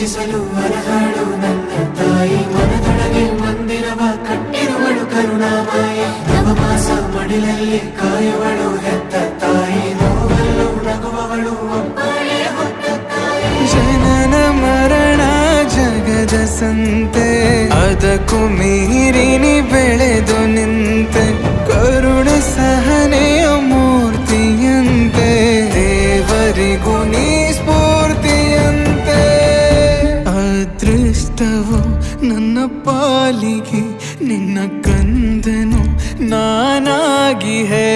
ಪೂಜಿಸಲು ಅರ್ಹಳು ನನ್ನ ತಾಯಿ ಮನದೊಳಗೆ ಮಂದಿರವ ಕಟ್ಟಿರುವಳು ಕರುಣಾಮಾಯಿ ನವಮಾಸ ಮಡಿಲಲ್ಲಿ ಕಾಯುವಳು ಹೆತ್ತ ತಾಯಿ ನೋವಲ್ಲೂ ನಗುವವಳು ಒಬ್ಬಳೇ ಹೊತ್ತ ತಾಯಿ ಜನನ ಮರಣ ಜಗದ ಸಂತೆ ಅದಕ್ಕೂ ಮೀರಿನಿ ಬೆಳೆದು ನಿಂತೆ ಕರುಣೆ ಸಹನೆಯ ಮೂರ್ತಿಯಂತೆ ದೇವರಿಗೂ ನೀ ಸ್ಫೂರ್ತಿಯಂತೆ ಅದೃಷ್ಟವು ನನ್ನ ಪಾಲಿಗೆ ನಿನ್ನ ಕಂದನು ನಾನಾಗಿ ಹೇ